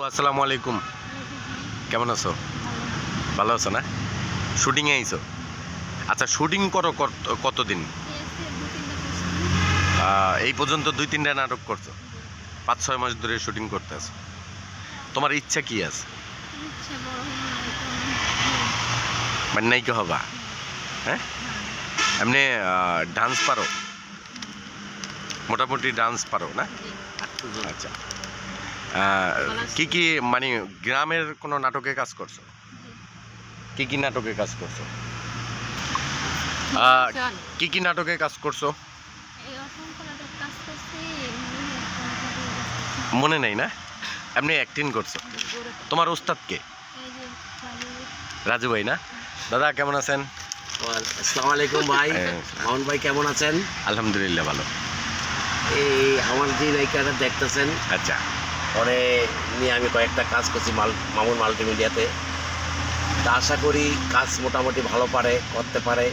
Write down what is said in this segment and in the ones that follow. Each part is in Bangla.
আসসালামু আলাইকুম, কেমন আছো? ভালো আছো না? শুটিংয়ে আইছো? আচ্ছা, শুটিং করো কতদিন? এই পর্যন্ত 2-3টা নাটক করছো? 5-6 মাস ধরে শুটিং করতে আছো। তোমার ইচ্ছা কি আছে? মানে নায়িকা হবা? হ্যাঁ, এমনি ডান্স পারো? মোটামুটি ডান্স পারো না? আচ্ছা, কি কি মানে গ্রামের কোনো নাটকে কাজ করছো? কি কি নাটকে কাজ করছো? কি কি নাটকে কাজ করছো? মনে নেই না? এমনি অ্যাক্টিং করছো। তোমার ওস্তাদ কে? রাজু ভাই না? দাদা কেমন আছেন? আসসালামু আলাইকুম ভাই। মামুন ভাই কেমন আছেন? আলহামদুলিল্লাহ ভালো। এই আমার যে নায়িকাটা দেখতেছেন, আচ্ছা, পরে নিয়ে আমি কয়েকটা কাজ করছি মামুন মাল্টিমিডিয়াতে। তা আশা করি কাজ মোটামুটি ভালো করতে পারে,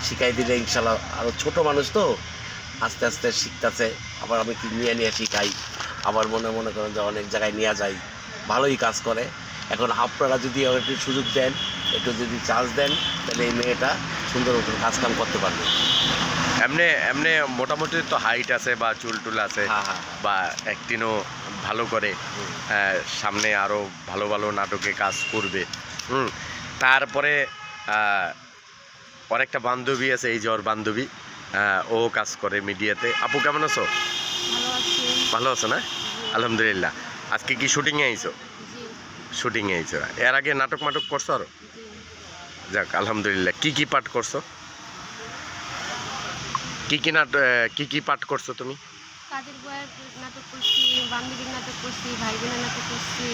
শিখাই দিলে ইনশাল্লাহ। আরও ছোট মানুষ তো আস্তে আস্তে শিখতেছে, আবার আমি কি নিয়ে নিয়ে শিখাই, আবার মনে করেন যে অনেক জায়গায় নিয়ে যাই, ভালোই কাজ করে। এখন আপনারা যদি একটু সুযোগ দেন, একটু যদি চান্স দেন, তাহলে এই মেয়েটা সুন্দর মতন কাজকাম করতে পারবে। এমনি এমনি মোটামুটি তো হাইট আছে বা চুল টুল আছে, হ্যাঁ। বা অ্যাক্টিংও ভালো করে। সামনে আরও ভালো ভালো নাটকে কাজ করবে। তারপরে ওর একটা বান্ধবী আছে, এই যে ওর বান্ধবী, ও কাজ করে মিডিয়াতে। আপু কেমন আছো? ভালো আছো না? আলহামদুলিল্লাহ। আজকে কি শুটিংয়ে আইছো? শুটিংয়ে আইছো। এর আগে নাটক মাটক করছো আরো? যাক আলহামদুলিল্লাহ। কি কি পাঠ করছো? কি কি কি কি পাঠ করছো তুমি? কাজের বয়ের নাটক করছি, বান্ধবীর নাটক করছি, ভাই বোনের নাটক করছি।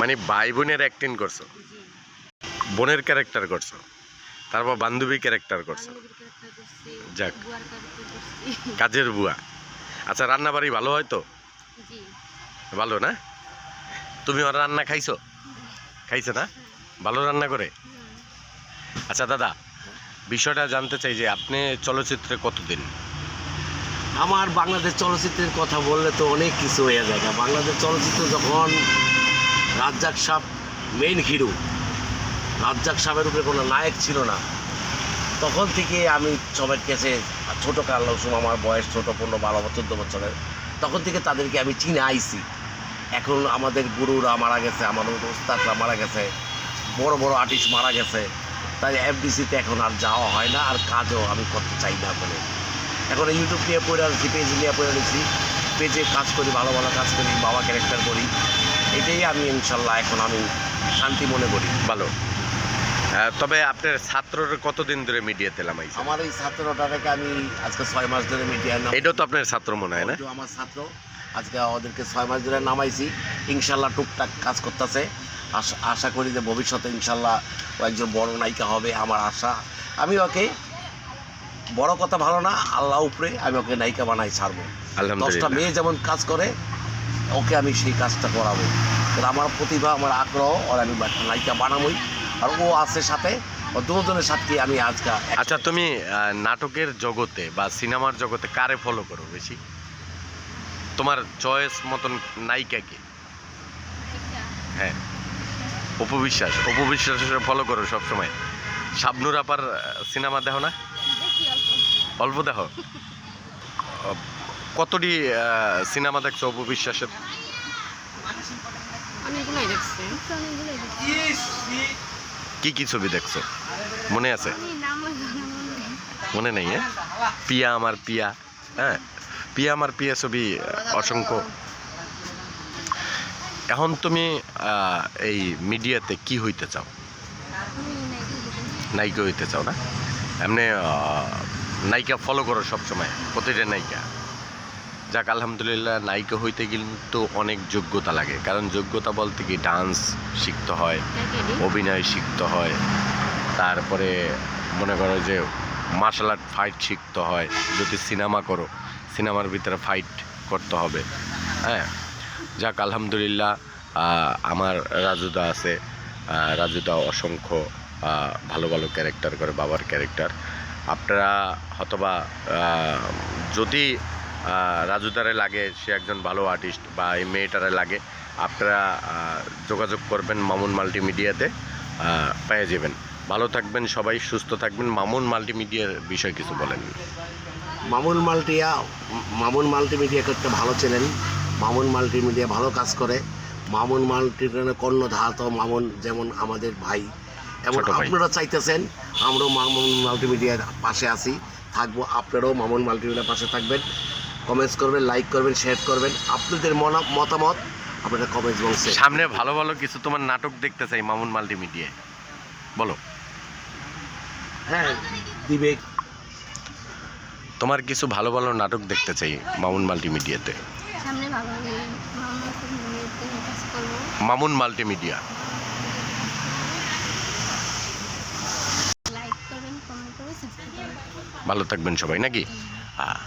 মানে ভাই বোনের অ্যাক্টিং করছো? বোনের ক্যারেক্টার করছো, তারপর বান্ধবী ক্যারেক্টার করছো। যাক, বুয়ার ক্যারেক্টার করছি। কাজের বুয়া। আচ্ছা, রান্না বাড়ি ভালো হয় তো? জি। ভালো না? তুমি ওর রান্না খাইছো? খাইছো না? ভালো রান্না করে? আচ্ছা দাদা, বিষয়টা জানতে চাই যে আপনি চলচ্চিত্রে কতদিন? আমার বাংলাদেশ চলচ্চিত্রের কথা বললে তো অনেক কিছু হয়ে যায়। বাংলাদেশ চলচ্চিত্র যখন রাজ্জাক সাহেব মেইন হিরো, রাজ্জাক সাহেবের উপরে কোনো নায়ক ছিল না, তখন থেকে আমি সবার কাছে ছোটো কালো সময়, আমার বয়স ছোটো 15-12-14 বছরের, তখন থেকে তাদেরকে আমি চিনে আইছি। এখন আমাদের গুরুরা মারা গেছে, আমাদের ওস্তাদরা মারা গেছে, বড় বড় আর্টিস্ট মারা গেছে, তাই এফডিসিতে এখন আর যাওয়া হয় না, আর কাজও আমি করতে চাই না বলে এখন ইউটিউব নিয়ে পড়ে আছি, পেজ নিয়ে পড়ে নিয়েছি, পেজে কাজ করি, ভালো ভালো কাজ করি, বাবা ক্যারেক্টার করি। এটাই আমি ইনশাল্লাহ এখন আমি শান্তি মনে করি। ভালো। তবে আপনার ছাত্ররা কতদিন ধরে মিডিয়াতে নামাইছে? আমার এই ছাত্রটাকে আমি আজকে 6 মাস ধরে মিডিয়া নাম, এটাও তো আপনার ছাত্র মনে হয় না? আমার ছাত্র, আজকে ওদেরকে 6 মাস ধরে নামাইছি। ইনশাল্লাহ টুকটাক কাজ করতেছে। আশা করি যে ভবিষ্যতে ইনশাল্লাহ ও একজন বড় নায়িকা হবে, আমার আশা। আমি ওকে, বড় কথা ভালো না, আল্লাহ উপরে আমি ওকে নায়িকা বানাই ছাড়বো। 10টা মেয়ে যেমন কাজ করে, ওকে আমি সেই কাজটা করাবো। আমার প্রতিভা, আমার আগ্রহ, ওর আমি নায়িকা বানাবোই। আর ও আছে সাথে, ও দুজনের সাথে আমি আজকে। আচ্ছা, তুমি নাটকের জগতে বা সিনেমার জগতে কারে ফলো করো বেশি? তোমার চয়েস মতন নায়িকা কে? হ্যাঁ, অপু বিশ্বাস। অপু বিশ্বাসের ফলো করো সবসময়? শাবনুর আপার সিনেমা দেখো না? অল্প দেখো? কতটি সিনেমা দেখছো অপু বিশ্বাসের? কি কি ছবি দেখছো, মনে আছে? মনে নেই? হ্যাঁ, পিয়া আমার পিয়া। হ্যাঁ, পিয়া আমার পিয়া ছবি অসংখ্য। এখন তুমি এই মিডিয়াতে কি হইতে চাও? নায়িকা হইতে চাও না? এমনি নায়িকা ফলো করো সবসময়, প্রতিটা নায়িকা? যাক আলহামদুলিল্লাহ। নায়িকা হইতে কিন্তু অনেক যোগ্যতা লাগে, কারণ যোগ্যতা বলতে কি ডান্স শিখতে হয়, অভিনয় শিখতে হয়, তারপরে মনে করো যে মার্শাল আর্ট ফাইট শিখতে হয়। যদি সিনেমা করো, সিনেমার ভিতরে ফাইট করতে হবে। হ্যাঁ, যাক আলহামদুলিল্লাহ। আমার রাজুদা আছে, রাজুদা অসংখ্য ভালো ভালো ক্যারেক্টার করে, বাবার ক্যারেক্টার। আপনারা হয়তোবা যদি রাজুদারে লাগে সে একজন ভালো আর্টিস্ট, বা এই মেয়েটারে লাগে, আপনারা যোগাযোগ করবেন মামুন মাল্টিমিডিয়াতে, পেয়ে যাবেন। ভালো থাকবেন সবাই, সুস্থ থাকবেন। মামুন মাল্টিমিডিয়ার বিষয়ে কিছু বলেন। মামুন মাল্টিমিডিয়া একটা ভালো চ্যানেল। মামুন মাল্টিমিডিয়া ভালো কাজ করে। মামুন মাল্টিমিডিয়া কর্ণধার তো মামুন যেমন আমাদের ভাই, এবং ছোট ভাই। আপনারা চাইতেছেন আমরাও মামুন মাল্টিমিডিয়ার পাশে আছি, থাকবো। আপনারাও মামুন মাল্টিমিডিয়ার পাশে থাকবেন, কমেন্টস করবেন, লাইক করবেন, শেয়ার করবেন। আপনাদের মতামত আপনারা কমেন্টস বক্সে। সামনে ভালো ভালো কিছু তোমার নাটক দেখতে চাই মামুন মাল্টিমিডিয়ায়, বলো। হ্যাঁ দিবে। তোমার কিছু ভালো ভালো নাটক দেখতে চাই মামুন মাল্টিমিডিয়াতে। সামনে ভালো কাজ করবো। মামুন মাল্টিমিডিয়া। লাইক করবেন, কমেন্ট করবেন, সাবস্ক্রাইব করবেন। ভালো থাকবেন সবাই নাকি? হ্যাঁ।